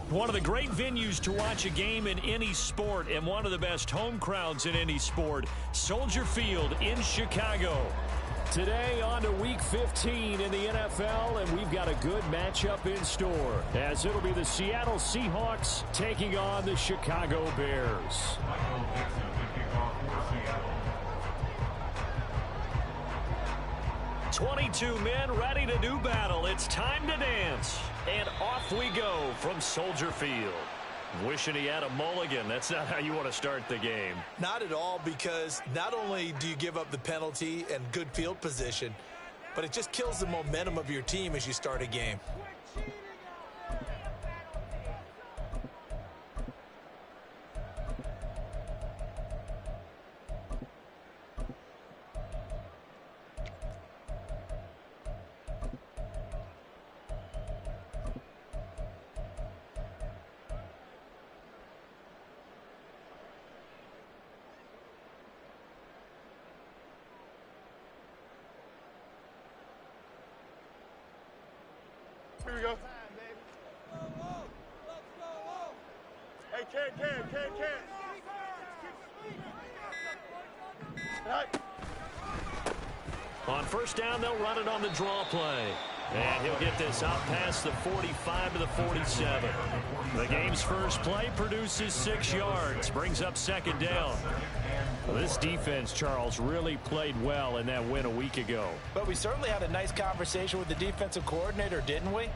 One of the great venues to watch a game in any sport and one of the best home crowds in any sport, Soldier Field in Chicago. Today on to Week 15 in the NFL, and we've got a good matchup in store, as it'll be the Seattle Seahawks taking on the Chicago Bears. 22 men ready to do battle. It's time to dance. And off we go from Soldier Field. Wishing he had a mulligan. That's not how you want to start the game. Not at all, because not only do you give up the penalty and good field position, but it just kills the momentum of your team as you start a game. Here we go. Hey, Ken. Right. On first down, they'll run it on the draw play. And he'll get this out past the 45 to the 47. The game's first play produces 6 yards, brings up second down. Well, this defense, Charles, really played well in that win a week ago. But we certainly had a nice conversation with the defensive coordinator, didn't we?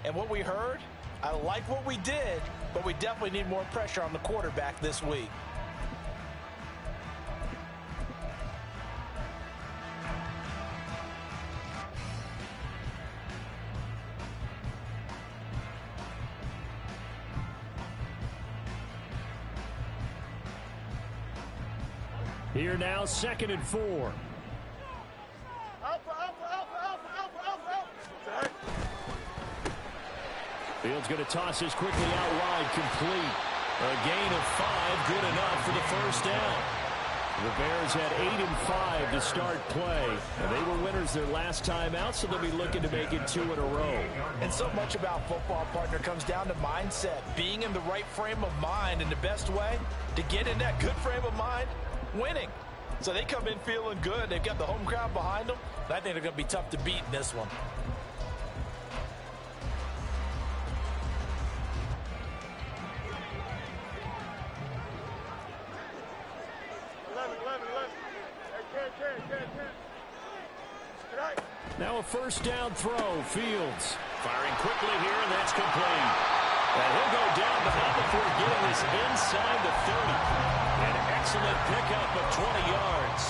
And what we heard, I like what we did, but we definitely need more pressure on the quarterback this week. Here now, 2nd and 4. Fields going to toss this quickly out wide, complete. A gain of 5, good enough for the first down. The Bears had 8 and 5 to start play, and they were winners their last time out, so they'll be looking to make it 2 in a row. And so much about football, partner, comes down to mindset, being in the right frame of mind, and the best way to get in that good frame of mind, winning. So they come in feeling good. They've got the home crowd behind them. I think they're going to be tough to beat in this one. Now a first down throw. Fields firing quickly here, and that's complete. And he'll go down behind before getting this inside the 30. An excellent pickup of 20 yards.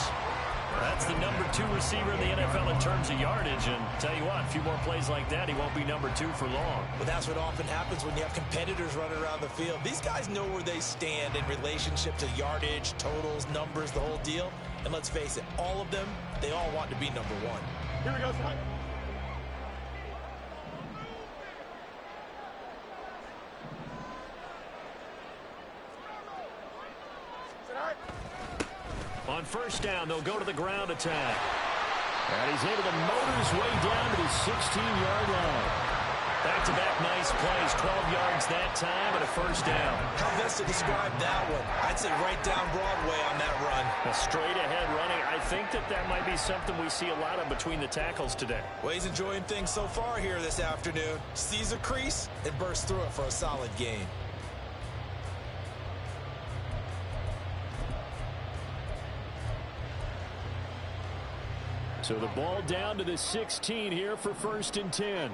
That's the number 2 receiver in the NFL in terms of yardage. And tell you what, a few more plays like that, he won't be number 2 for long. But that's what often happens when you have competitors running around the field. These guys know where they stand in relationship to yardage, totals, numbers, the whole deal. And let's face it, all of them, they all want to be number 1. Here we go, son. On first down, they'll go to the ground attack. And he's able to motor his way down to the 16-yard line. Back-to-back nice plays, 12 yards that time and a first down. How best to describe that one? I'd say right down Broadway on that run. A straight-ahead running. I think that might be something we see a lot of between the tackles today. Well, he's enjoying things so far here this afternoon. Sees a crease and bursts through it for a solid gain. So the ball down to the 16 here for 1st and 10.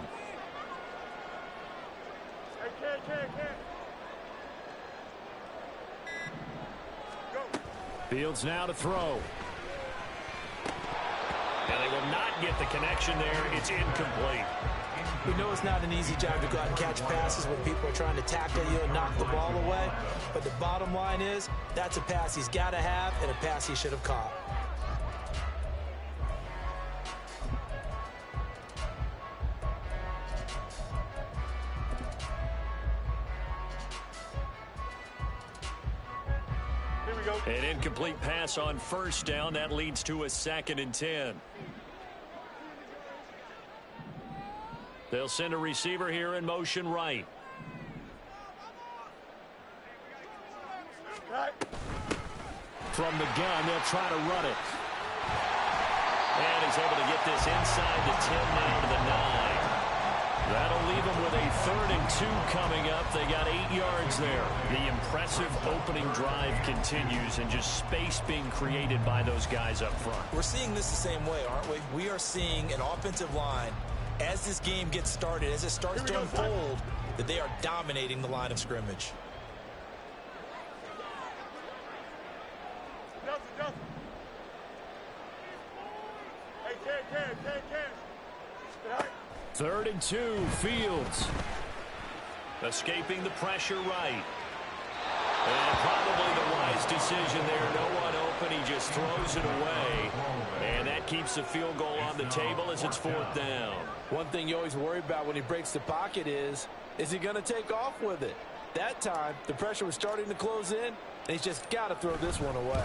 Fields now to throw. And they will not get the connection there. It's incomplete. We know it's not an easy job to go out and catch passes when people are trying to tackle you and knock the ball away. But the bottom line is, that's a pass he's got to have and a pass he should have caught. An incomplete pass on first down. That leads to a 2nd and 10. They'll send a receiver here in motion right. Right. From the gun, they'll try to run it. And he's able to get this inside the 10 now to the 9. That'll leave them with a 3rd and 2 coming up. They got 8 yards there. The impressive opening drive continues and just space being created by those guys up front. We're seeing this the same way, aren't we? We are seeing an offensive line, as this game gets started, as it starts to unfold, that they are dominating the line of scrimmage. Justin. Hey, Ken. Right. 3rd and 2, Fields. Escaping the pressure right. And probably the wise decision there. No one open. He just throws it away. And that keeps the field goal on the table as it's 4th down. One thing you always worry about when he breaks the pocket is he going to take off with it? That time, the pressure was starting to close in, and he's just got to throw this one away.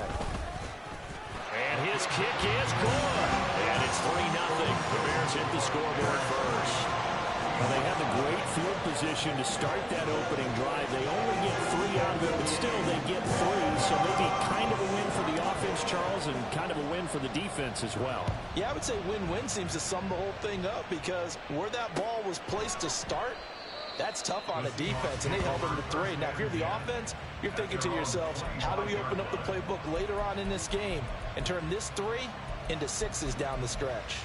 And his kick is good. And it's 3-0. The Bears hit the scoreboard first. Well, they have a great field position to start that opening drive. They only get 3 out of it, but still they get 3. So maybe kind of a win for the offense, Charles, and kind of a win for the defense as well. Yeah, I would say win-win seems to sum the whole thing up because where that ball was placed to start, that's tough on the defense, and they held them to 3. Now, if you're the offense, you're thinking to yourselves, how do we open up the playbook later on in this game and turn this 3 into 6s down the stretch?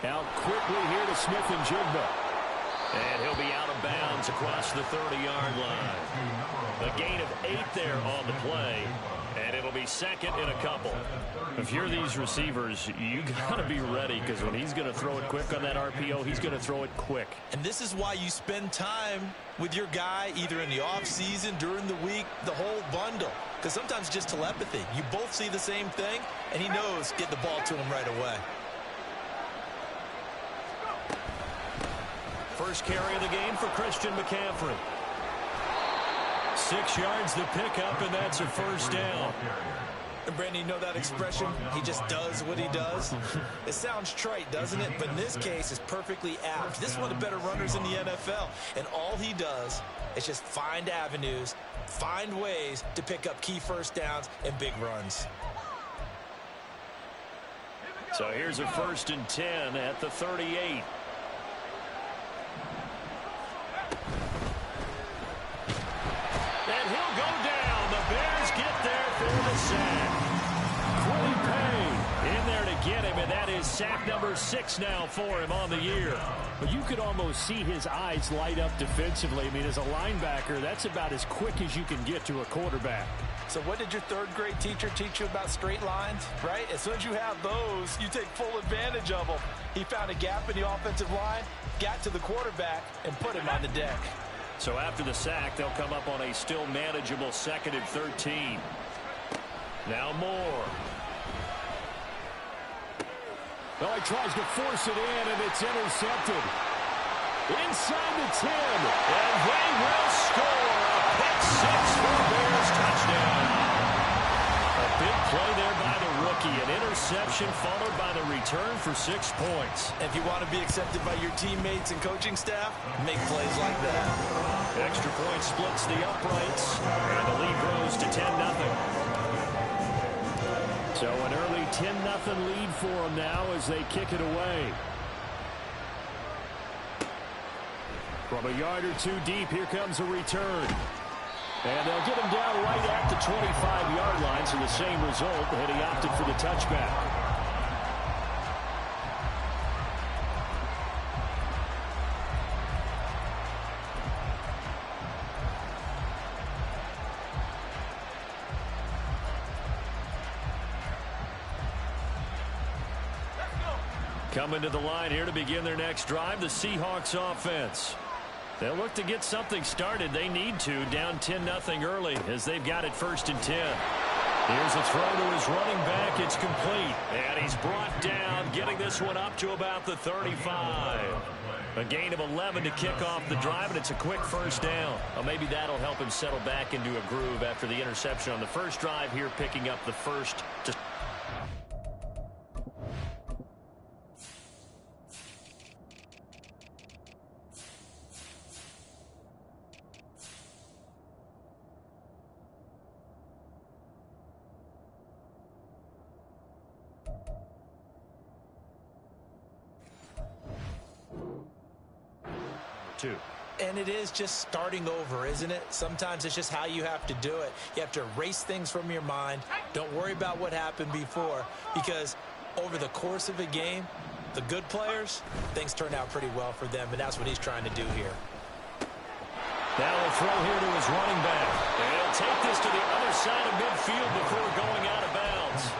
Out quickly here to Smith and Jigba. And he'll be out of bounds across the 30-yard line. A gain of 8 there on the play. And it'll be 2nd and a couple. If you're these receivers, you got to be ready because when he's going to throw it quick on that RPO, he's going to throw it quick. And this is why you spend time with your guy either in the offseason, during the week, the whole bundle. Because sometimes it's just telepathy. You both see the same thing, and he knows get the ball to him right away. First carry of the game for Christian McCaffrey. 6 yards the pickup, and that's a 1st down. And Brandon, you know that expression, he just does what he does? It sounds trite, doesn't it? But in this case, it's perfectly apt. This is one of the better runners in the NFL. And all he does is just find avenues, find ways to pick up key 1st downs and big runs. So here's a 1st and 10 at the 38. And he'll go down. The Bears get there for the sack. Quilly Pay in there to get him, and that is sack number 6 now for him on the year. But you could almost see his eyes light up defensively. I mean, as a linebacker, that's about as quick as you can get to a quarterback. So what did your 3rd grade teacher teach you about straight lines, right? As soon as you have those, you take full advantage of them. He found a gap in the offensive line, got to the quarterback, and put him on the deck. So after the sack, they'll come up on a still manageable 2nd and 13. Now Moore. Well, he tries to force it in, and it's intercepted. Inside the 10. And they will score. A pick 6 for Bears touchdown. A big play there by the rookie. An interception followed by the return for 6 points. If you want to be accepted by your teammates and coaching staff, make plays like that. Extra point splits the uprights, and the lead grows to 10-0. So an early 10-0 lead for them now as they kick it away. From a yard or 2 deep, here comes a return. And they'll get him down right at the 25-yard line, so the same result, and he opted for the touchback. Coming to the line here to begin their next drive, the Seahawks offense. They'll look to get something started. They need to, down 10-0 early as they've got it 1st and 10. Here's a throw to his running back. It's complete. And he's brought down, getting this one up to about the 35. A gain of 11 to kick off the drive, and it's a quick first down. Well, maybe that'll help him settle back into a groove after the interception on the first drive here, picking up the first to two. And it is just starting over, isn't it? Sometimes it's just how you have to do it. You have to erase things from your mind. Don't worry about what happened before, because over the course of a game, the good players, things turn out pretty well for them, and that's what he's trying to do here. Now a throw here to his running back. And he'll take this to the other side of midfield before going out of bounds.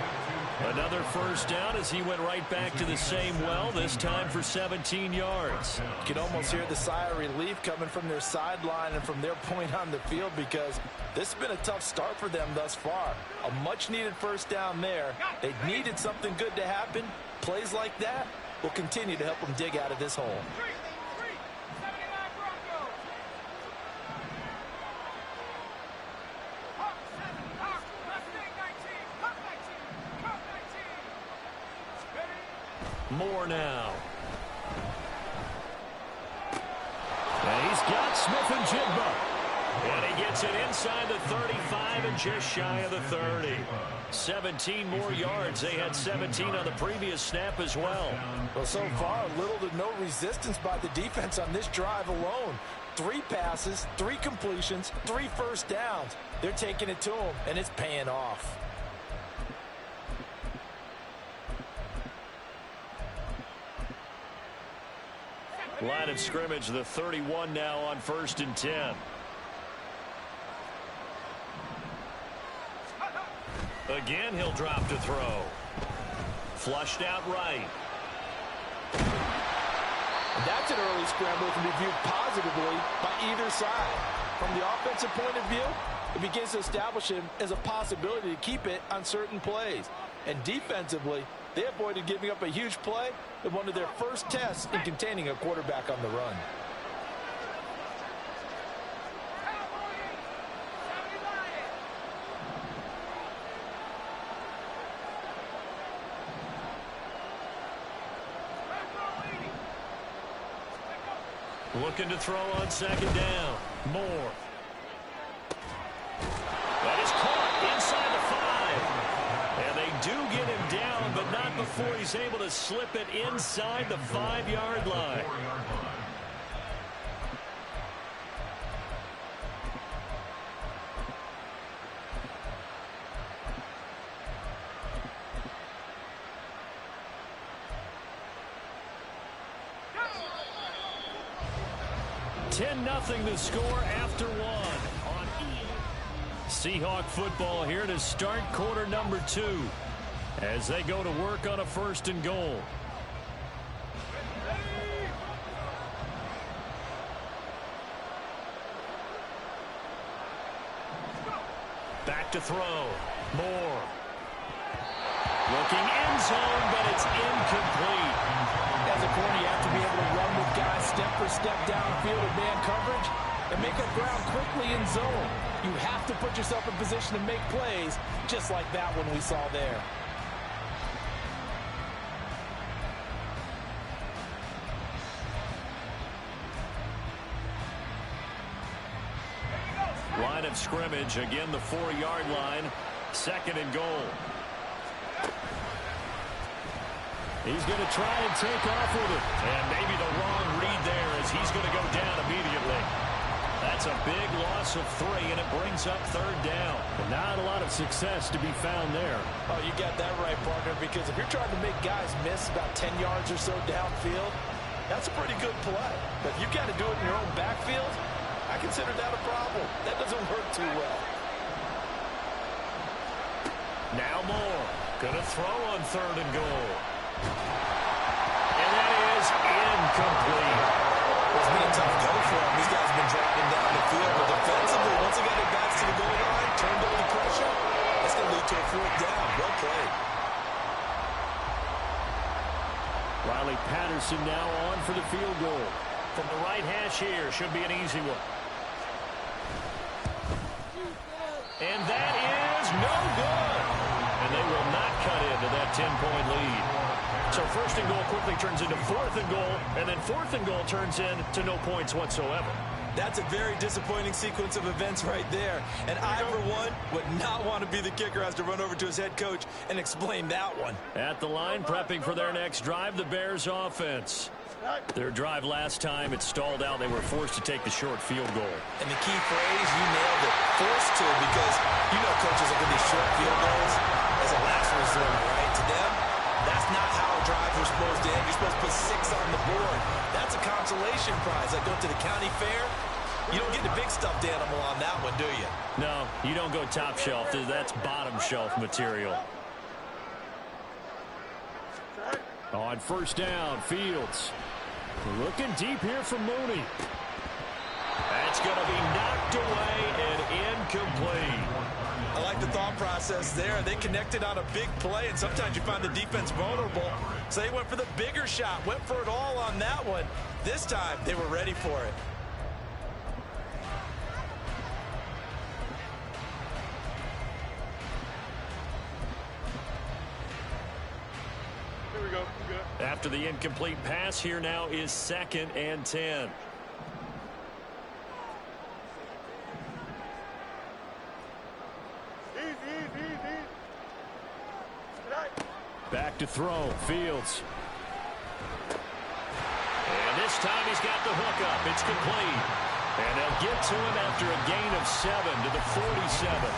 Another first down as he went right back to the same well, this time for 17 yards. You can almost hear the sigh of relief coming from their sideline and from their point on the field, because this has been a tough start for them thus far. A much-needed first down there. They needed something good to happen. Plays like that will continue to help them dig out of this hole. More now. And he's got Smith-Njigba. And he gets it inside the 35 and just shy of the 30. 17 more yards. They had 17 on the previous snap as well. Well, so far, little to no resistance by the defense on this drive alone. 3 passes, 3 completions, 3 first downs. They're taking it to them, and it's paying off. Line of scrimmage, the 31 now on 1st and 10. Again, he'll drop to throw. Flushed out right. And that's an early scramble that can be viewed positively by either side. From the offensive point of view, it begins to establish him as a possibility to keep it on certain plays. And defensively, they avoided giving up a huge play in one of their first tests in containing a quarterback on the run. Looking to throw on 2nd down. Moore. That is caught inside the 5. And they do get him down, but not before he's able to slip it inside the 5-yard line. Nothing to score after 1 on Seahawk football here to start quarter number 2 as they go to work on a 1st and goal. Back to throw. Moore. Looking end zone, but it's incomplete. As a corner, you have to be able to run with guys step for step downfield in man coverage and make up ground quickly in zone. You have to put yourself in position to make plays, just like that one we saw there. Line of scrimmage, again the 4-yard line, 2nd and goal. He's going to try and take off with it. And maybe the wrong read there as he's going to go down immediately. That's a big loss of 3, and it brings up 3rd down. Not a lot of success to be found there. Oh, you got that right, partner, because if you're trying to make guys miss about 10 yards or so downfield, that's a pretty good play. But if you've got to do it in your own backfield, I consider that a problem. That doesn't work too well. Now Moore. Going to throw on 3rd and goal. And that is incomplete. It's been a tough go for him. These guys have been driving down the field, but defensively, once they got their backs to the goal line, turned over the pressure, that's going to lead to a here. Should be an easy one. And that is no good. And they will not cut into that 10-point lead. So first and goal quickly turns into fourth and goal, and then fourth and goal turns into no points whatsoever. That's a very disappointing sequence of events right there. And I, for one, would not want to be the kicker who has to run over to his head coach and explain that one. At the line, prepping for their next drive, the Bears offense. Their drive last time, it stalled out. They were forced to take the short field goal. And the key phrase, you nailed it, forced to, because you know coaches look at these short field goals as a last resort, right? To them, that's not how drives are supposed to end. You're supposed to put 6 on the board. That's a consolation prize. Like going to the county fair, you don't get the big stuffed animal on that one, do you? No, you don't go top shelf. That's bottom shelf material. On first down, Fields. Looking deep here for Mooney. That's going to be knocked away and incomplete. I like the thought process there. They connected on a big play, and sometimes you find the defense vulnerable. So they went for the bigger shot, went for it all on that one. This time, they were ready for it. Here we go. Good. After the incomplete pass, here now is 2nd and 10. Back to throw, Fields. And this time he's got the hook up. It's complete. And they'll get to him after a gain of 7 to the 47.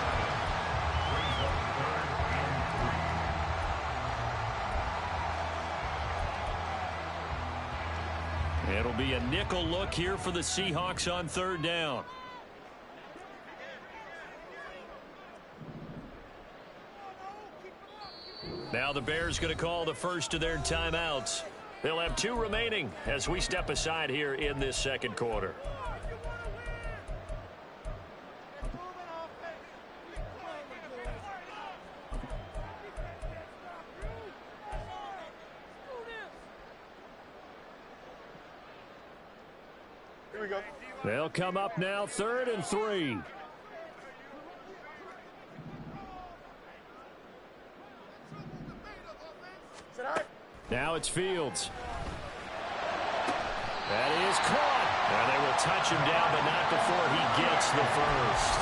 It'll be a nickel look here for the Seahawks on third down. Now the Bears going to call the first of their timeouts. They'll have 2 remaining as we step aside here in this second quarter. Here we go. They'll come up now 3rd and 3. Now it's Fields. That is caught. And they will touch him down, but not before he gets the first.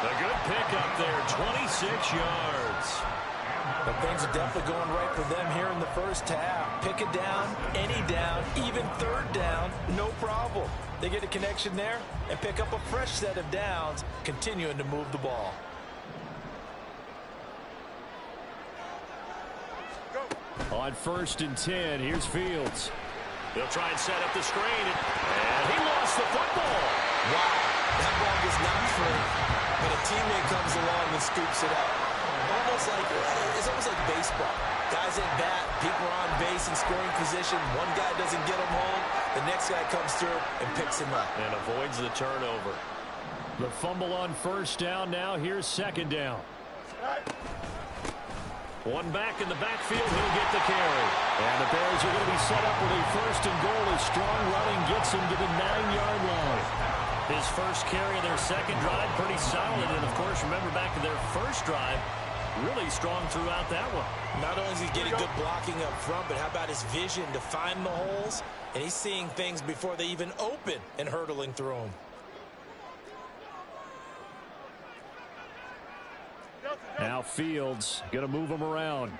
A good pickup there, 26 yards. But things are definitely going right for them here in the first half. Pick it down, any down, even third down, no problem. They get a connection there and pick up a fresh set of downs, continuing to move the ball. On 1st and 10, here's Fields. They'll try and set up the screen, and he lost the football. Wow, that ball gets knocked free, but a teammate comes along and scoops it up. It's almost like baseball. Guys at bat, people are on base in scoring position. One guy doesn't get him home. The next guy comes through and picks him up. And avoids the turnover. The fumble on first down. Now here's 2nd down. One back in the backfield. He'll get the carry. And the Bears are going to be set up with a 1st and goal as strong running gets him to the 9-yard line. His first carry of their second drive, pretty solid. And, of course, remember back to their first drive, really strong throughout that one. Not only is he getting good blocking up front, but how about his vision to find the holes? And he's seeing things before they even open and hurdling through them. Now Fields going to move him around.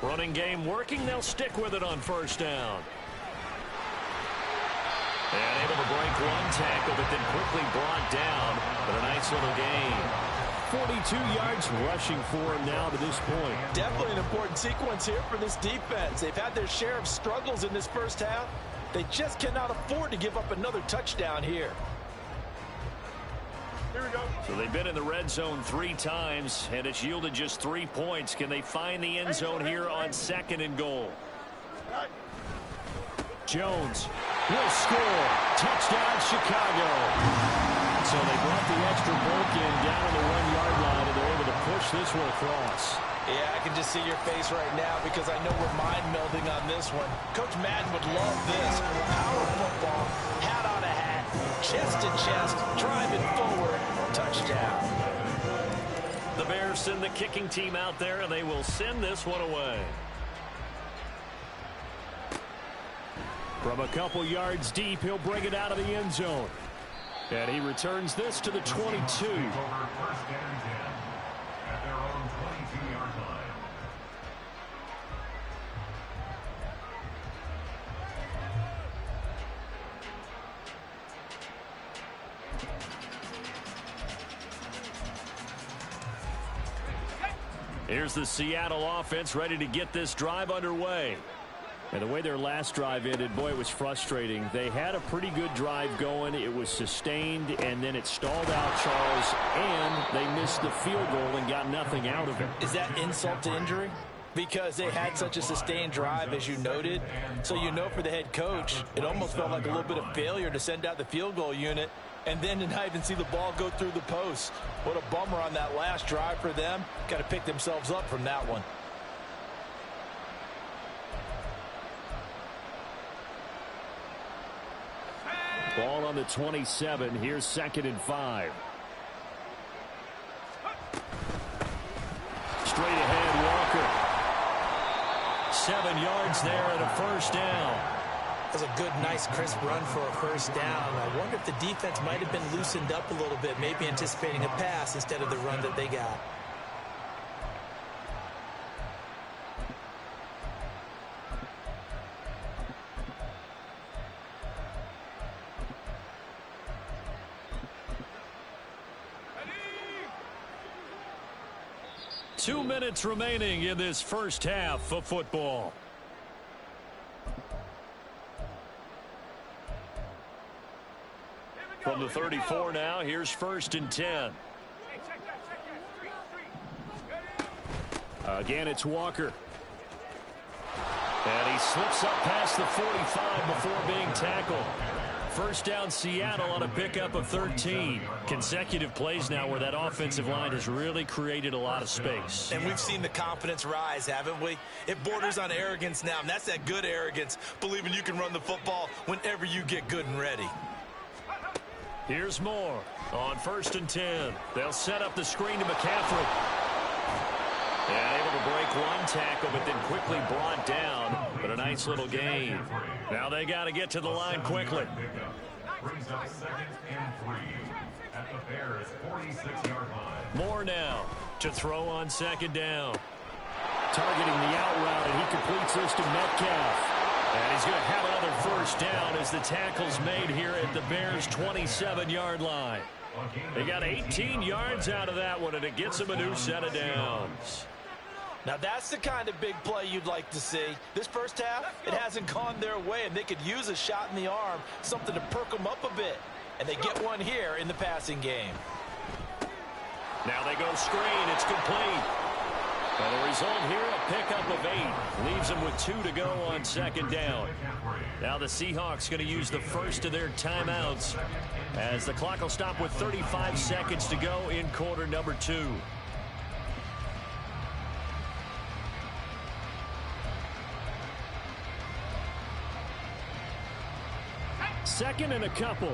Running game working. They'll stick with it on first down. And able to break one tackle, but then quickly brought down. But a nice little gain. 42 yards rushing for him now to this point. Definitely an important sequence here for this defense. They've had their share of struggles in this first half. They just cannot afford to give up another touchdown here. Here we go. So they've been in the red zone 3 times, and it's yielded just 3 points. Can they find the end zone here on 2nd and goal? Jones will score. Touchdown, Chicago. So they brought the extra break in down on the 1-yard line, and they're able to push this one across. Yeah, I can just see your face right now because I know we're mind melding on this one. Coach Madden would love this. Power football, hat on a hat, chest to chest, driving forward, touchdown. The Bears send the kicking team out there, and they will send this one away. From a couple yards deep, he'll bring it out of the end zone. And he returns this to the 22. Here's the Seattle offense ready to get this drive underway. And the way their last drive ended, boy, it was frustrating. They had a pretty good drive going. It was sustained, and then it stalled out, Charles, and they missed the field goal and got nothing out of it. Is that insult to injury? Because they had such a sustained drive, as you noted. So you know for the head coach, it almost felt like a little bit of failure to send out the field goal unit and then to not even see the ball go through the post. What a bummer on that last drive for them. Got to pick themselves up from that one. Ball on the 27. Here's 2nd and 5. Straight ahead, Walker. 7 yards there and a first down. That was a good, nice, crisp run for a first down. I wonder if the defense might have been loosened up a little bit, maybe anticipating a pass instead of the run that they got. Two minutes remaining in this first half of football. From the 34 now, here's 1st and 10. Again, it's Walker. And he slips up past the 45 before being tackled. First down, Seattle on a pickup of 13. Consecutive plays now where that offensive line has really created a lot of space. And we've seen the confidence rise, haven't we? It borders on arrogance now, and that's that good arrogance, believing you can run the football whenever you get good and ready. Here's Moore on 1st and 10. They'll set up the screen to McCaffrey. And able to break one tackle, but then quickly brought down. But a nice little gain. Now they got to get to the line quickly. Moore now to throw on 2nd down. Targeting the out route, and he completes this to Metcalf. And he's going to have another first down as the tackle's made here at the Bears' 27-yard line. They got 18 yards out of that one, and it gets them a new set of downs. Now that's the kind of big play you'd like to see. This first half, it hasn't gone their way, and they could use a shot in the arm, something to perk them up a bit. And they get one here in the passing game. Now they go screen. It's complete. And the result here, a pickup of 8. Leaves them with 2 to go on 2nd down. Now the Seahawks going to use the first of their timeouts as the clock will stop with 35 seconds to go in quarter number 2. Second and a couple.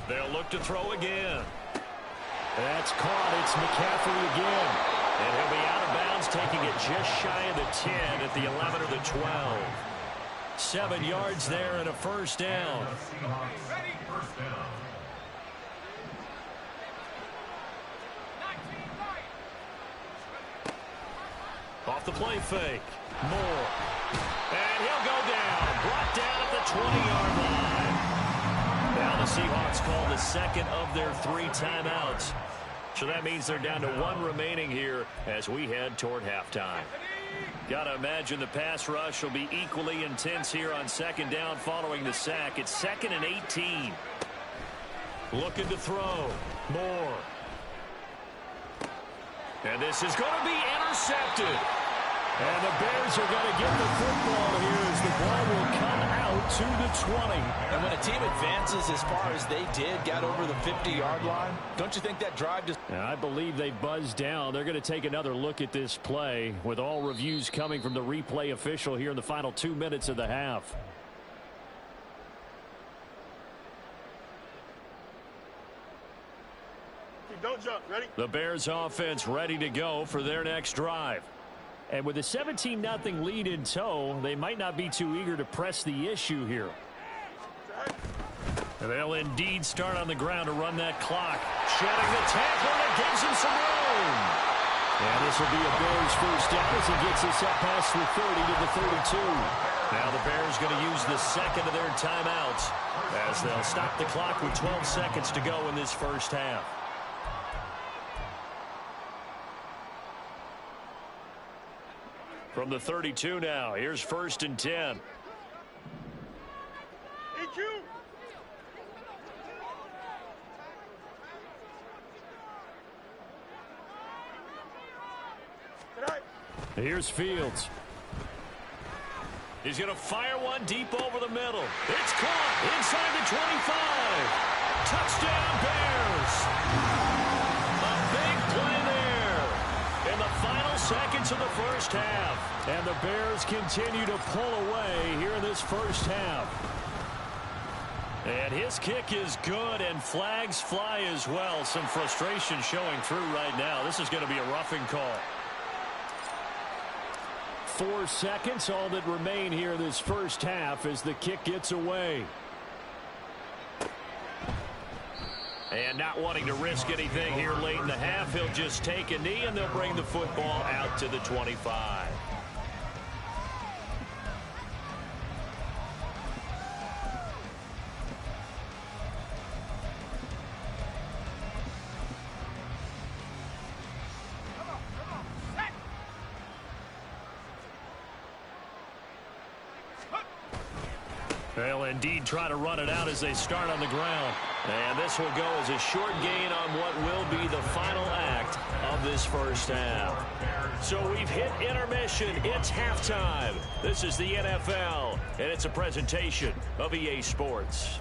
They'll look to throw again. That's caught. It's McCaffrey again. And he'll be out of bounds, taking it just shy of the 10 at the 11 or the 12. 7 yards there and a first down. Off the play fake. Moore. And he'll go down. Brought down at the 20-yard line. Now the Seahawks call the second of their 3 timeouts. So that means they're down to 1 remaining here as we head toward halftime. Got to imagine the pass rush will be equally intense here on 2nd down following the sack. It's 2nd and 18. Looking to throw. Moore. And this is going to be intercepted. And the Bears are going to get the football here as the ball will come out to the 20. And when a team advances as far as they did, got over the 50-yard line, don't you think that drive just... And I believe they buzzed down. They're going to take another look at this play with all reviews coming from the replay official here in the final 2 minutes of the half. Don't jump. Ready? The Bears offense ready to go for their next drive. And with a 17-0 lead in tow, they might not be too eager to press the issue here. They'll indeed start on the ground to run that clock. Shedding the tackle, and it gives him some room. And this will be a Bears first down as he gets this up past the 30 to the 32. Now the Bears going to use the second of their timeouts as they'll stop the clock with 12 seconds to go in this first half. From the 32 now, here's 1st and 10. EQ. Here's Fields. He's going to fire one deep over the middle. It's caught inside the 25. Touchdown, Bears. A big play there in the final seconds of the first half. And the Bears continue to pull away here in this first half. And his kick is good, and flags fly as well. Some frustration showing through right now. This is going to be a roughing call. 4 seconds, all that remain here in this first half as the kick gets away. And not wanting to risk anything here late in the half, he'll just take a knee, and they'll bring the football out to the 25. They'll indeed try to run it out as they start on the ground. And this will go as a short gain on what will be the final act of this first half. So we've hit intermission. It's halftime. This is the NFL, and it's a presentation of EA Sports.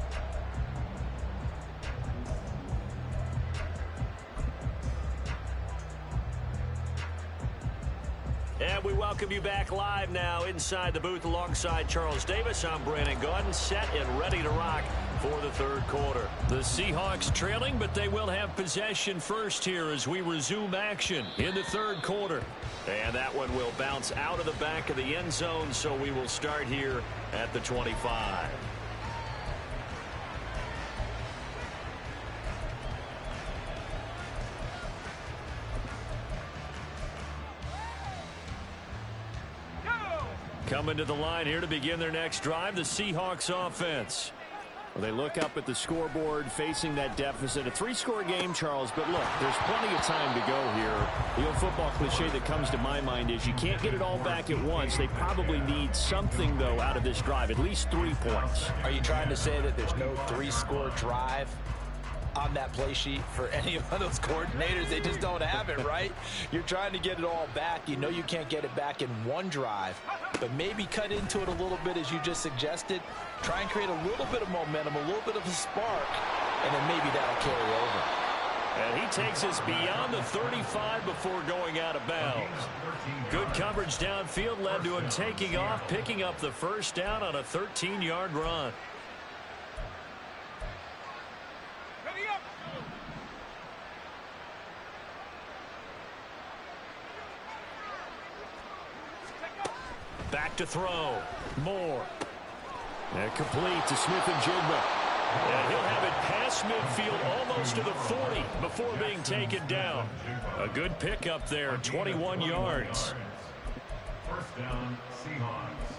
And we welcome you back live now inside the booth alongside Charles Davis. I'm Brandon Gaudin, set and ready to rock for the third quarter. The Seahawks trailing, but they will have possession first here as we resume action in the third quarter. And that one will bounce out of the back of the end zone, so we will start here at the 25. Coming to the line here to begin their next drive, the Seahawks offense. Well, they look up at the scoreboard facing that deficit. A 3-score game, Charles, but look, there's plenty of time to go here. The old football cliche that comes to my mind is you can't get it all back at once. They probably need something, though, out of this drive, at least 3 points. Are you trying to say that there's no 3-score drive on that play sheet for any of those coordinators? They just don't have it, right? You're trying to get it all back. You know you can't get it back in one drive, but maybe cut into it a little bit as you just suggested. Try and create a little bit of momentum, a little bit of a spark, and then maybe that'll carry over. And he takes us beyond the 35 before going out of bounds. Good coverage downfield led to him taking off, picking up the first down on a 13-yard run. Back to throw. Moore. And complete to Smith-Njigba. And he'll have it past midfield almost to the 40 before being taken down. A good pickup there, 21 yards. First down, Seahawks.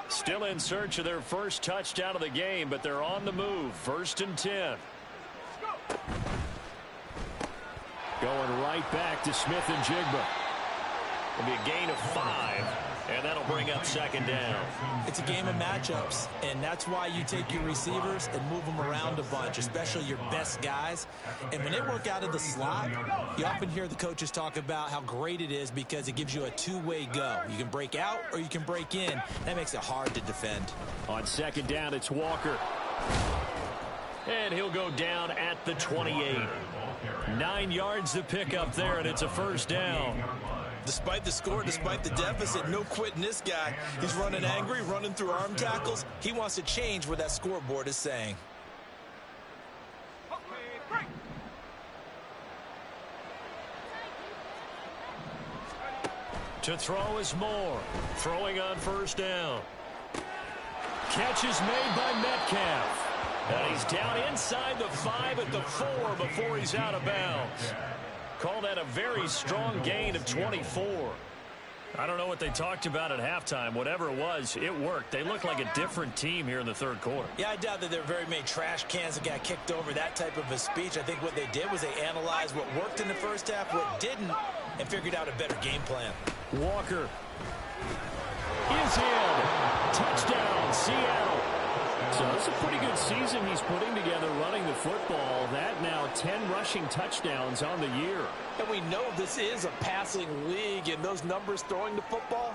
Still in search of their first touchdown of the game, but they're on the move. 1st and 10. Going right back to Smith-Njigba. It'll be a gain of 5. And that'll bring up second down. It's a game of matchups, and that's why you take your receivers and move them around a bunch, especially your best guys. And when they work out of the slot, you often hear the coaches talk about how great it is because it gives you a two-way go. You can break out or you can break in. That makes it hard to defend. On second down, it's Walker. And he'll go down at the 28. 9 yards to pick up there, and it's a first down. Despite the score, despite the deficit, no quitting this guy. He's running angry, running through arm tackles. He wants to change what that scoreboard is saying. To throw is Moore. Throwing on first down. Catch is made by Metcalf. And he's down inside the 5 at the 4 before he's out of bounds. Call that a very strong gain of 24. I don't know what they talked about at halftime. Whatever it was, it worked. They look like a different team here in the third quarter. Yeah, I doubt that there are very many trash cans that got kicked over, that type of a speech. I think what they did was they analyzed what worked in the first half, what didn't, and figured out a better game plan. Walker is in. Touchdown, Seattle. So it's a pretty good season he's putting together running the football. That now 10 rushing touchdowns on the year. And we know this is a passing league, and those numbers throwing the football,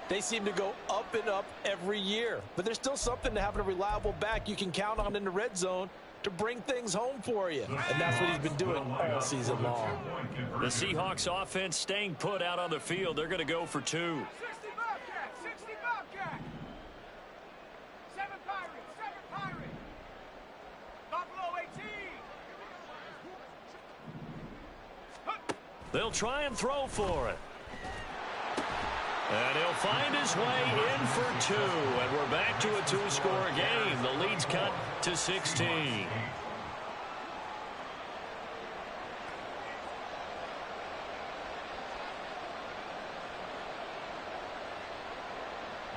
they seem to go up and up every year. But there's still something to having a reliable back you can count on in the red zone to bring things home for you. And that's what he's been doing all season long. The Seahawks offense staying put out on the field. They're going to go for 2. 60 Bobcat. 7 Pirate. Buffalo 18. They'll try and throw for it. And he'll find his way in for 2. And we're back to a 2-score game. The lead's cut to 16.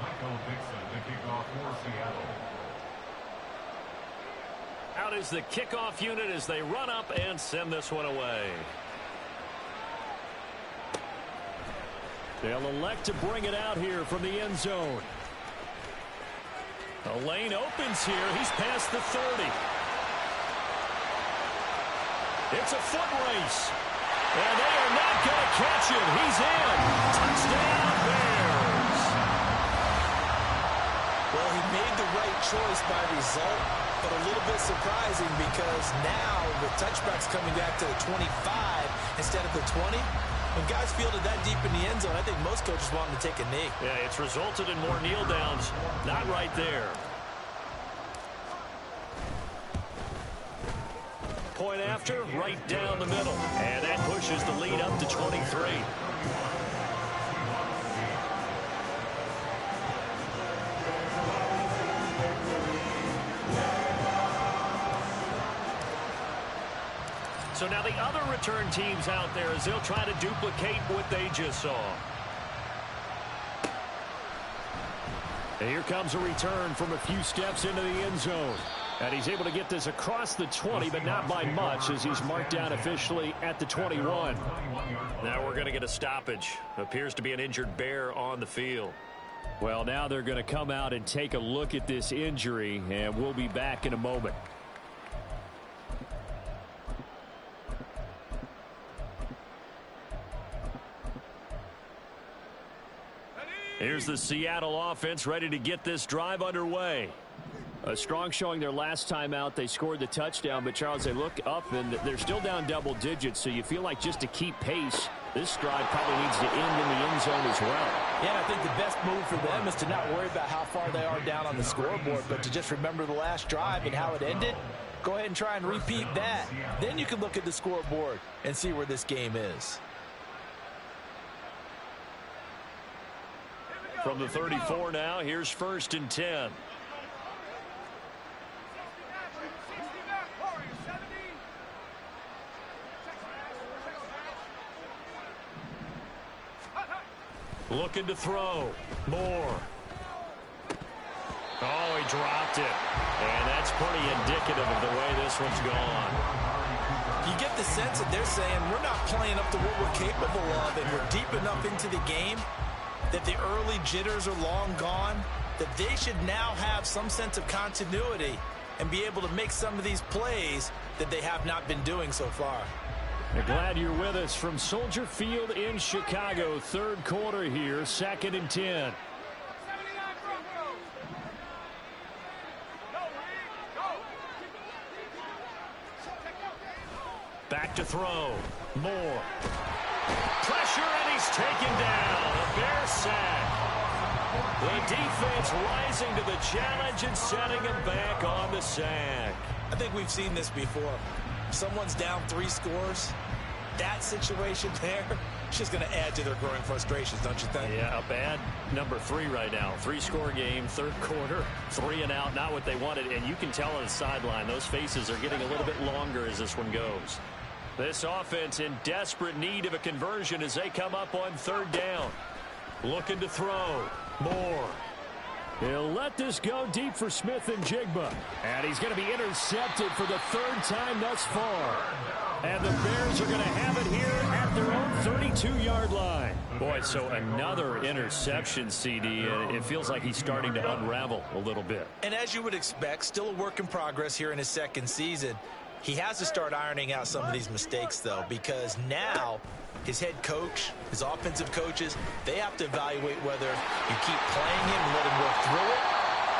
Michael Dixon to kick off for Seattle. Out is the kickoff unit as they run up and send this one away. They'll elect to bring it out here from the end zone. The lane opens here. He's past the 30. It's a foot race. And they are not going to catch him. He's in. Touchdown, Bears. Well, he made the right choice by result, but a little bit surprising because now the touchback's coming back to the 25 instead of the 20. When guys fielded that deep in the end zone, I think most coaches want them to take a knee. Yeah, it's resulted in more kneel downs. Not right there. Point after, right down the middle. And that pushes the lead up to 23. So now the other return teams out there as they'll try to duplicate what they just saw. And here comes a return from a few steps into the end zone. And he's able to get this across the 20, but not by much as he's marked down officially at the 21. Now we're going to get a stoppage. Appears to be an injured Bear on the field. Well, now they're going to come out and take a look at this injury, and we'll be back in a moment. Here's the Seattle offense ready to get this drive underway. A strong showing their last time out. They scored the touchdown, but Charles, they look up and they're still down double digits, so you feel like just to keep pace, this drive probably needs to end in the end zone as well. Yeah, I think the best move for them is to not worry about how far they are down on the scoreboard, but to just remember the last drive and how it ended. Go ahead and try and repeat that. Then you can look at the scoreboard and see where this game is. From the 34 now, here's 1st and 10. Looking to throw. Moore. Oh, he dropped it. And that's pretty indicative of the way this one's gone. You get the sense that they're saying we're not playing up to what we're capable of, and we're deep enough into the game that the early jitters are long gone, that they should now have some sense of continuity and be able to make some of these plays that they have not been doing so far. We're glad you're with us from Soldier Field in Chicago. Third quarter here, 2nd and 10. 79 Broncos. Go, Reed, go. Back to throw. Moore. Pressure, and he's taken down. A Bear sack. The defense rising to the challenge and setting him back on the sack. I think we've seen this before. Someone's down 3 scores. That situation there, it's just going to add to their growing frustrations, don't you think? Yeah, a bad number 3 right now. 3-score game, third quarter, 3 and out, not what they wanted. And you can tell on the sideline, those faces are getting a little bit longer as this one goes. This offense in desperate need of a conversion as they come up on 3rd down. Looking to throw. Moore. He'll let this go deep for Smith and Jigba. And he's going to be intercepted for the 3rd time thus far. And the Bears are going to have it here at their own 32-yard line. Boy, so another interception, CD, and it feels like he's starting to unravel a little bit. And as you would expect, still a work in progress here in his 2nd season. He has to start ironing out some of these mistakes, though, because now his head coach, his offensive coaches, they have to evaluate whether you keep playing him and let him work through it,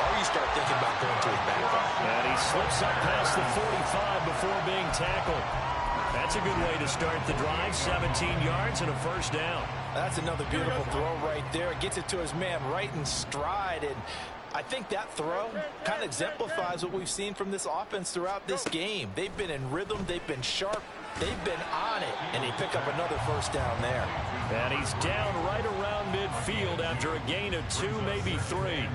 or you start thinking about going to his backup. And he slips up past the 45 before being tackled. That's a good way to start the drive. 17 yards and a 1st down. That's another beautiful throw right there. Gets it to his man right in stride. And I think that throw kind of exemplifies what we've seen from this offense throughout this game. They've been in rhythm. They've been sharp. They've been on it. And they pick up another 1st down there. And he's down right around midfield after a gain of 2, maybe 3. And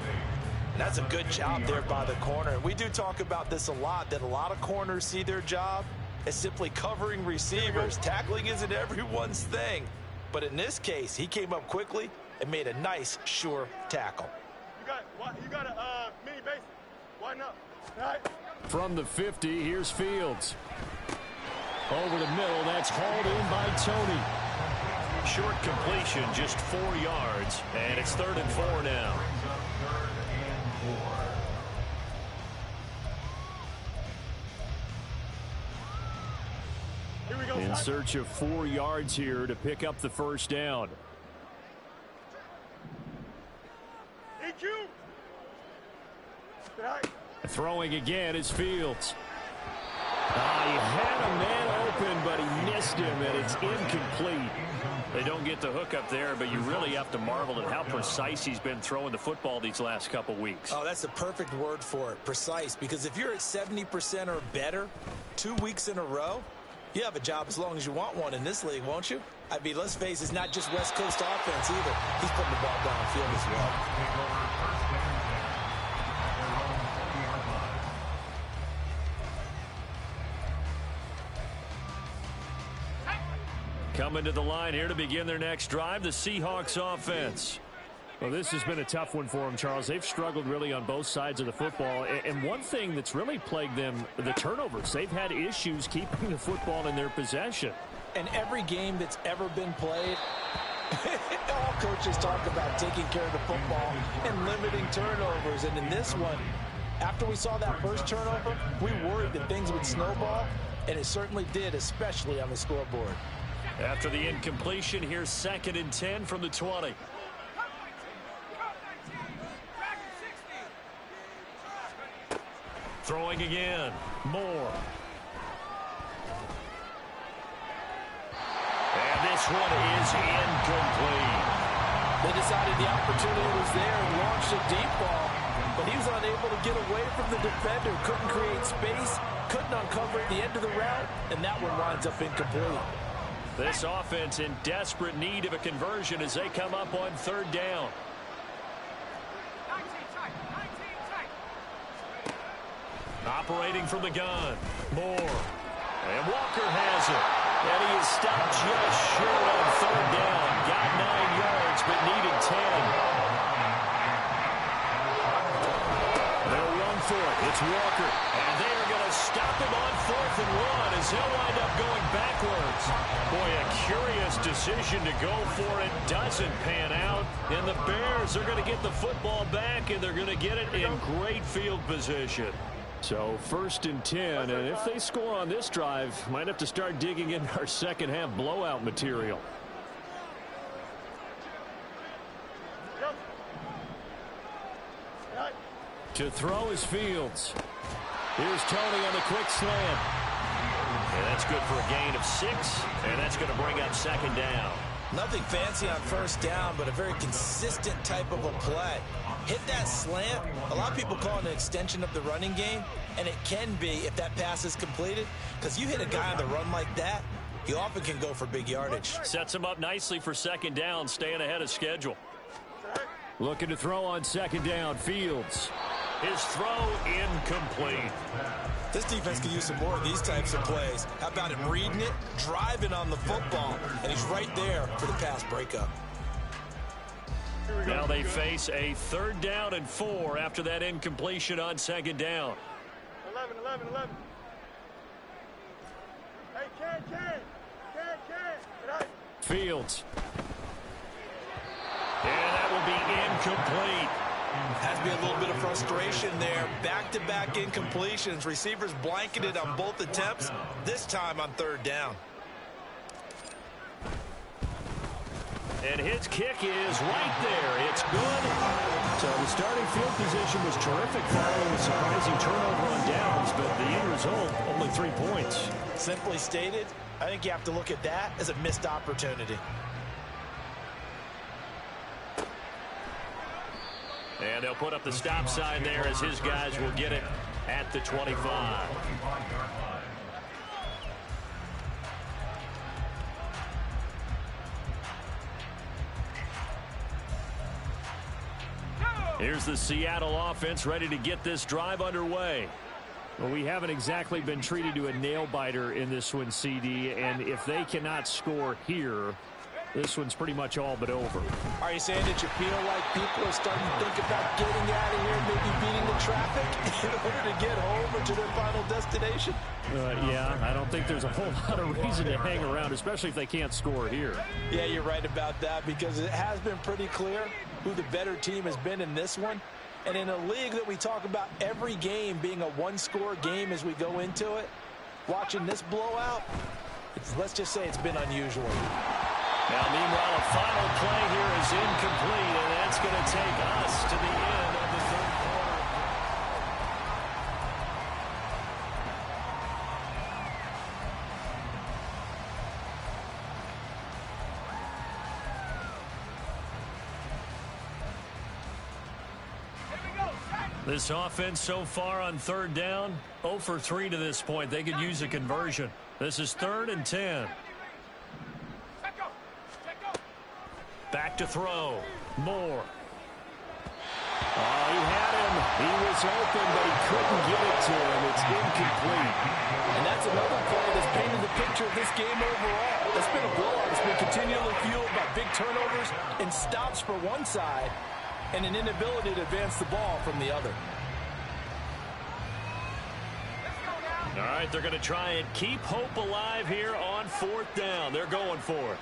that's a good job there by the corner. We do talk about this a lot, that a lot of corners see their job as simply covering receivers. Tackling isn't everyone's thing. But in this case, he came up quickly and made a nice, sure tackle. You got a mini base. Why not? All right. From the 50, here's Fields. Over the middle, that's hauled in by Tony. Short completion, just 4 yards, and it's 3rd and 4 now. Here we go. In search of 4 yards here to pick up the 1st down. EQ. All right. Throwing again is Fields. He had a man open, but he missed him, and it's incomplete. They don't get the hook up there, but you really have to marvel at how precise he's been throwing the football these last couple weeks. Oh, that's the perfect word for it, precise, because if you're at 70% or better 2 weeks in a row, you have a job as long as you want one in this league, won't you? I mean, let's face it, it's not just West Coast offense either. He's putting the ball downfield as well. Coming to the line here to begin their next drive, the Seahawks offense. Well, this has been a tough one for them, Charles. They've struggled really on both sides of the football. And one thing that's really plagued them, the turnovers. They've had issues keeping the football in their possession. And every game that's ever been played, all coaches talk about taking care of the football and limiting turnovers. And in this one, after we saw that first turnover, we worried that things would snowball, and it certainly did, especially on the scoreboard. After the incompletion, here's 2nd and 10 from the 20. Throwing again. Moore. And this one is incomplete. They decided the opportunity was there and launched a deep ball, but he was unable to get away from the defender, couldn't create space, couldn't uncover at the end of the route, and that one winds up incomplete. This offense in desperate need of a conversion as they come up on 3rd down. 19 tight, 19 tight. Operating from the gun. Moore. And Walker has it. And he is stopped just short on 3rd down. Got 9 yards, but needed 10. They'll run for it. It's Walker. And they are going to stop him on 4th and 1 as he'll wind up going backwards. Boy, a curious decision to go for it. Doesn't pan out. And the Bears are going to get the football back, and they're going to get it in great field position. So 1st and 10, and if they score on this drive, might have to start digging in our second half blowout material. To throw is Fields. Here's Tony on the quick slant. And that's good for a gain of 6, and that's going to bring up 2nd down. Nothing fancy on 1st down, but a very consistent type of a play. Hit that slant. A lot of people call it an extension of the running game, and it can be if that pass is completed, because you hit a guy on the run like that, he often can go for big yardage. Sets him up nicely for 2nd down, staying ahead of schedule. Looking to throw on 2nd down, Fields. His throw incomplete. This defense can use some more of these types of plays. How about him reading it, driving on the football, and he's right there for the pass breakup. Now they face a 3rd down and 4 after that incompletion on 2nd down. 11. Hey, Ken. Fields. And that will be incomplete. Has to be a little bit of frustration there. Back-to-back incompletions. Receivers blanketed on both attempts, this time on 3rd down. And his kick is right there. It's good. So the starting field position was terrific following a surprising turnover on downs, but the end result, only 3 points. Simply stated, I think you have to look at that as a missed opportunity. And they'll put up the stop sign there as his guys will get it at the 25. Here's the Seattle offense ready to get this drive underway. Well, we haven't exactly been treated to a nail-biter in this one, CD, and if they cannot score here, this one's pretty much all but over. Are you saying that you feel like people are starting to think about getting out of here, maybe beating the traffic in order to get home or to their final destination? Yeah, I don't think there's a whole lot of reason to hang around, especially if they can't score here. Yeah, you're right about that, because it has been pretty clear who the better team has been in this one. And in a league that we talk about every game being a one-score game as we go into it, watching this blowout, let's just say it's been unusual. Now, meanwhile, a final play here is incomplete, and that's going to take us to the end of the 3rd quarter. This offense so far on 3rd down, 0 for 3 to this point. They could use a conversion. This is 3rd and 10. Back to throw. Moore. Oh, he had him. He was open, but he couldn't get it to him. It's incomplete. And that's another play that's painted the picture of this game overall. It's been a blowout. It's been continually fueled by big turnovers and stops for one side and an inability to advance the ball from the other. All right, they're going to try and keep hope alive here on 4th down. They're going for it.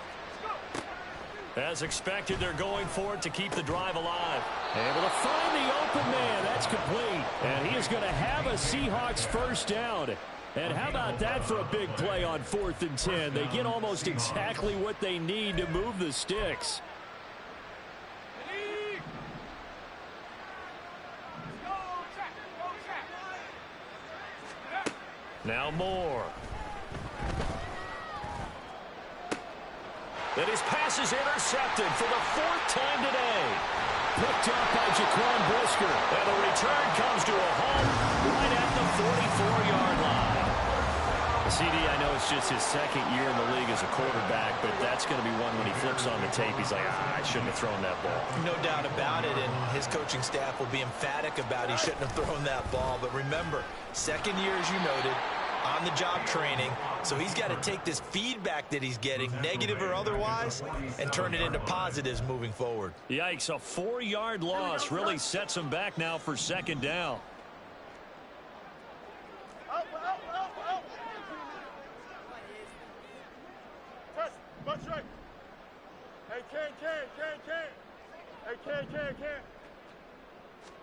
As expected, they're going for it to keep the drive alive. Able to find the open man. That's complete. And he is going to have a Seahawks 1st down. And how about that for a big play on 4th and 10? They get almost exactly what they need to move the sticks. Now Moore. And his pass is intercepted for the 4th time today. Picked up by Jaquan Brisker. And the return comes to a home right at the 44-yard line. CD, I know it's just his 2nd year in the league as a quarterback, but that's going to be one when he flips on the tape. He's like, I shouldn't have thrown that ball. No doubt about it, and his coaching staff will be emphatic about he shouldn't have thrown that ball. But remember, 2nd year, as you noted, on-the-job training, so he's got to take this feedback that he's getting, negative or otherwise, and turn it into positives moving forward. Yikes, a 4-yard loss really sets him back now for 2nd down. Punch right. Hey, can. Hey, can.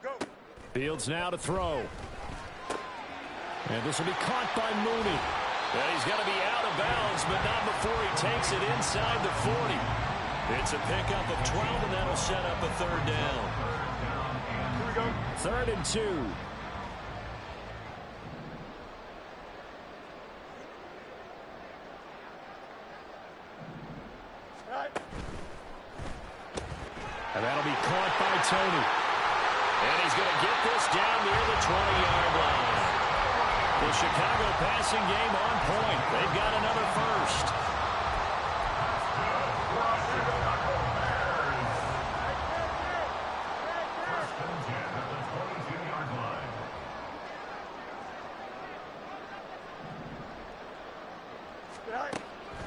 Go. Fields now to throw. And this will be caught by Mooney. And he's got to be out of bounds, but not before he takes it inside the 40. It's a pickup of 12, and that'll set up a third down. Here we go. 3rd and 2. All right. And that'll be caught by Tony. And he's going to get this down near the 20-yard line. The Chicago passing game on point. They've got another first.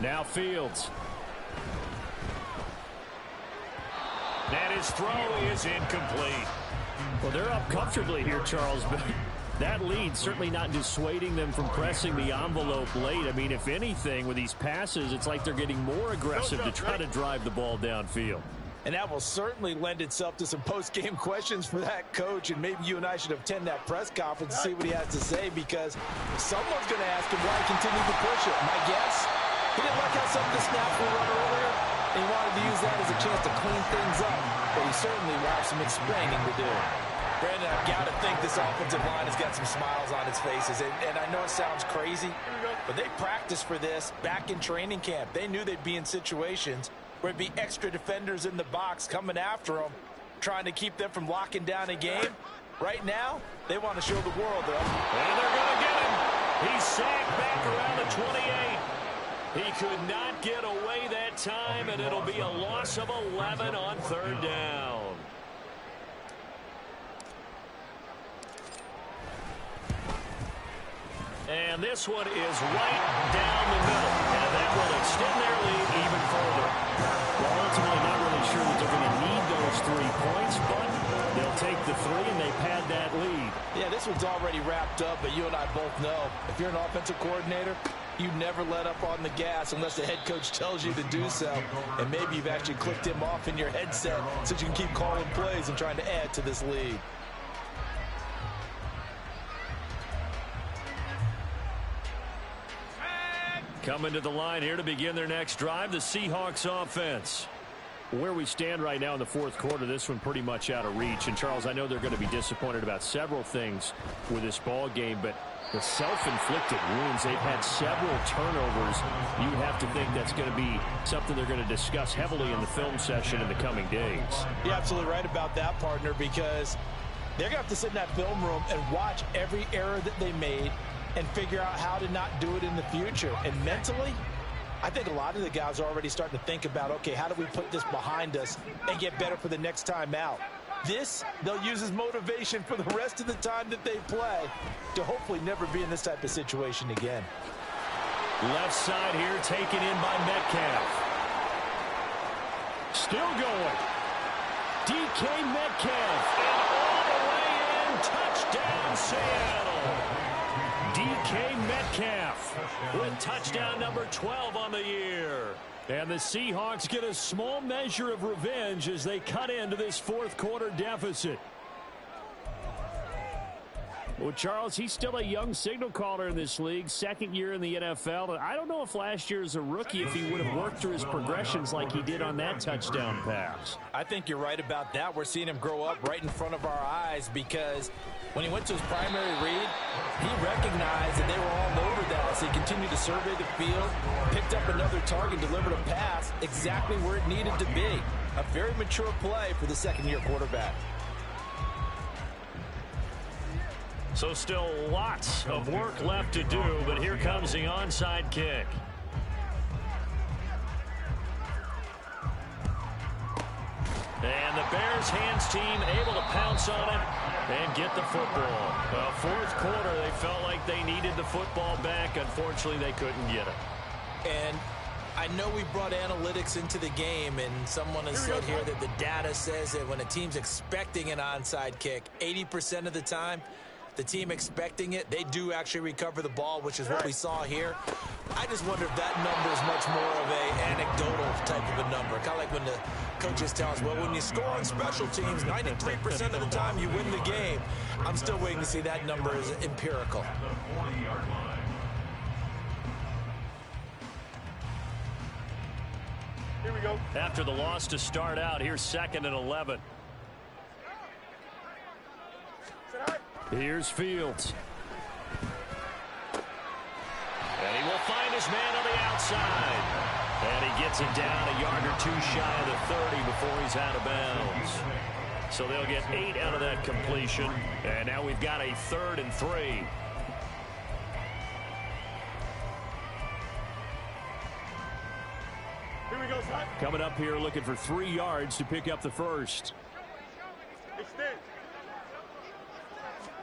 Now Fields. And his throw is incomplete. Well, they're up comfortably here, Charles, but that lead certainly not dissuading them from pressing the envelope late. I mean, if anything, with these passes, it's like they're getting more aggressive to try to drive the ball downfield. And that will certainly lend itself to some post-game questions for that coach, and maybe you and I should attend that press conference and see what he has to say, because someone's going to ask him why he continued to push it. My guess, he didn't like how some of the snaps were run earlier, and he wanted to use that as a chance to clean things up, but he certainly will have some explaining to do. Brandon, I've got to think this offensive line has got some smiles on its faces, and I know it sounds crazy, but they practiced for this back in training camp. They knew they'd be in situations where it'd be extra defenders in the box coming after them, trying to keep them from locking down a game. Right now, they want to show the world, though. And they're going to get him. He's sacked back around the 28. He could not get away that time, and it'll be a loss of 11 on 3rd down. And this one is right down the middle, and that will extend their lead even further. Well, ultimately, not really sure that they're going to need those 3 points, but they'll take the 3, and they pad that lead. Yeah, this one's already wrapped up, but you and I both know if you're an offensive coordinator, you never let up on the gas unless the head coach tells you to do so. And maybe you've actually clicked him off in your headset so you can keep calling plays and trying to add to this lead. Coming to the line here to begin their next drive, the Seahawks offense. Where we stand right now in the 4th quarter, this one pretty much out of reach. And, Charles, I know they're going to be disappointed about several things with this ball game, but the self-inflicted wounds, they've had several turnovers. You would have to think that's going to be something they're going to discuss heavily in the film session in the coming days. You're absolutely right about that, partner, because they're going to have to sit in that film room and watch every error that they made and figure out how to not do it in the future. And mentally, I think a lot of the guys are already starting to think about, okay, how do we put this behind us and get better for the next time out? This, they'll use as motivation for the rest of the time that they play to hopefully never be in this type of situation again. Left side here taken in by Metcalf. Still going. DK Metcalf. And all the way in. Touchdown, Seattle. DK Metcalf with touchdown number 12 on the year. And the Seahawks get a small measure of revenge as they cut into this 4th quarter deficit. Well, Charles, he's still a young signal caller in this league, 2nd year in the NFL. I don't know if last year as a rookie, if he would have worked through his progressions like he did on that touchdown pass. I think you're right about that. We're seeing him grow up right in front of our eyes, because when he went to his primary read, he recognized that they were all over that. So he continued to survey the field, picked up another target, delivered a pass exactly where it needed to be. A very mature play for the 2nd-year quarterback. So still lots of work left to do, but here comes the onside kick. And the Bears hands team able to pounce on it and get the football. Well, 4th quarter, they felt like they needed the football back. Unfortunately, they couldn't get it. And I know we brought analytics into the game, and someone has said here that the data says that when a team's expecting an onside kick, 80% of the time, the team expecting it, they do actually recover the ball, which is what we saw here. I just wonder if that number is much more of a anecdotal type of a number. Kind of like when the coaches tell us, well, when you score on special teams, 93% of the time you win the game. I'm still waiting to see that number as empirical. Here we go. After the loss to start out, here's 2nd and 11. Here's Fields. And he will find his man on the outside. And he gets it down a yard or two shy of the 30 before he's out of bounds. So they'll get 8 out of that completion. And now we've got a 3rd and 3. Here we go, son. Coming up here looking for 3 yards to pick up the first. Extend.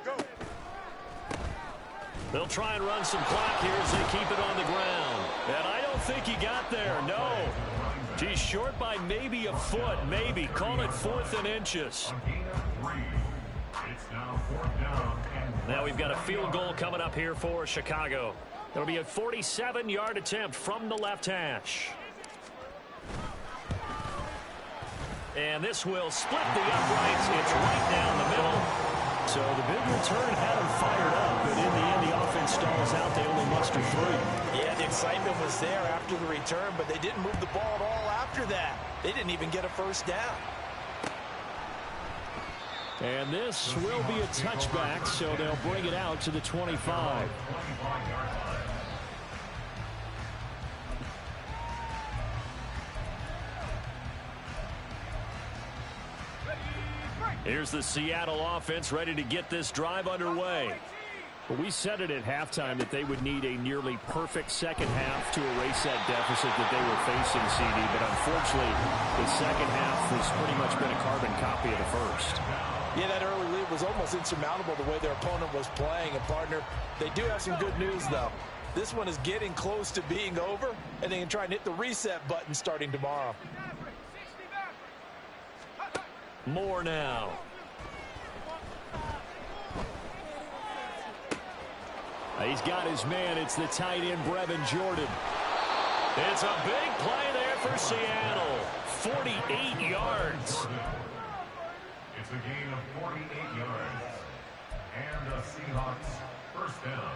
Go. They'll try and run some clock here as they keep it on the ground. And I don't think he got there, no. He's short by maybe a foot, maybe. Call it 4th and inches. Now we've got a field goal coming up here for Chicago. It'll be a 47-yard attempt from the left hash. And this will split the uprights. It's right down the middle. So the big return had him fired up, but in the end, the offense stalls out. They only muster 3. Yeah, the excitement was there after the return, but they didn't move the ball at all after that. They didn't even get a first down. And this will be a touchback, so they'll bring it out to the 25. Here's the Seattle offense ready to get this drive underway. Well, we said it at halftime that they would need a nearly perfect second half to erase that deficit that they were facing, CD. But unfortunately, the second half has pretty much been a carbon copy of the first. Yeah, that early lead was almost insurmountable the way their opponent was playing. And, partner, they do have some good news, though. This one is getting close to being over, and they can try and hit the reset button starting tomorrow. More now. He's got his man. It's the tight end, Brevin Jordan. It's a big play there for Seattle. 48 yards. It's a gain of 48 yards. And the Seahawks first down.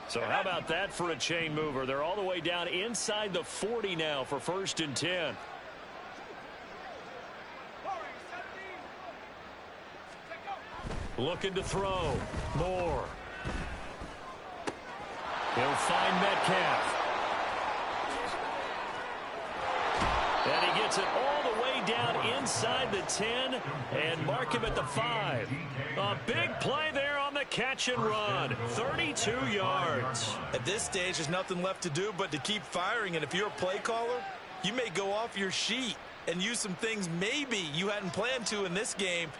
So how about that for a chain mover? They're all the way down inside the 40 now for 1st and 10. Looking to throw. Moore. He'll find Metcalf. And he gets it all the way down inside the 10 and mark him at the 5. A big play there on the catch and run. 32 yards. At this stage, there's nothing left to do but to keep firing. And if you're a play caller, you may go off your sheet and use some things maybe you hadn't planned to in this game.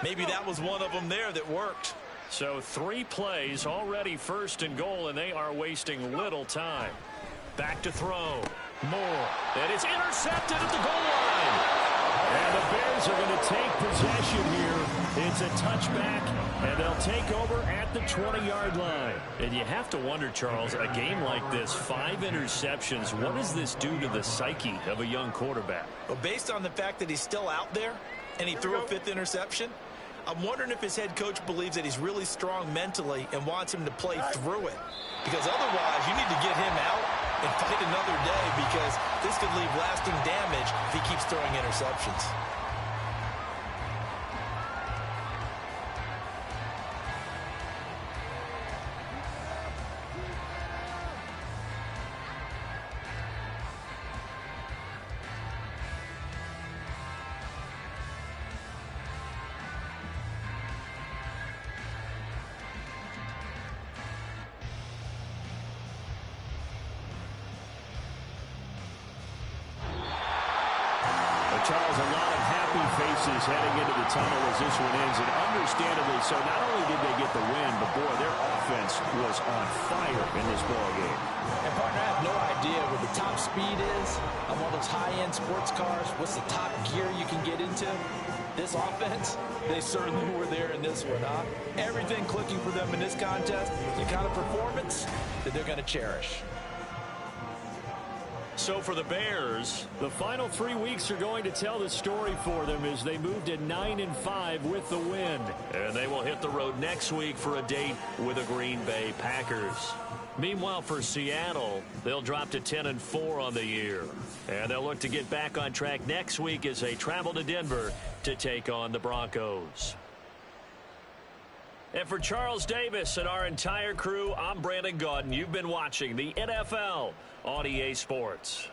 Maybe that was one of them there that worked. So 3 plays already 1st and goal, and they are wasting little time. Back to throw. Moore. And it's intercepted at the goal line. And the Bears are going to take possession here. It's a touchback, and they'll take over at the 20-yard line. And you have to wonder, Charles, a game like this, 5 interceptions, what does this do to the psyche of a young quarterback? Well, based on the fact that he's still out there and he threw a 5th interception, I'm wondering if his head coach believes that he's really strong mentally and wants him to play through it. Because otherwise, you need to get him out and fight another day, because this could leave lasting damage if he keeps throwing interceptions. Charles, a lot of happy faces heading into the tunnel as this one ends, and understandably so. Not only did they get the win, but, boy, their offense was on fire in this ballgame. And, partner, I have no idea what the top speed is on one of those high-end sports cars. What's the top gear you can get into? This offense, they certainly were there in this one, huh? Everything clicking for them in this contest, the kind of performance that they're going to cherish. So for the Bears, the final 3 weeks are going to tell the story for them as they move to 9-5 with the win. And they will hit the road next week for a date with the Green Bay Packers. Meanwhile, for Seattle, they'll drop to 10-4 on the year. And they'll look to get back on track next week as they travel to Denver to take on the Broncos. And for Charles Davis and our entire crew, I'm Brandon Gaudin. You've been watching the NFL on EA Sports.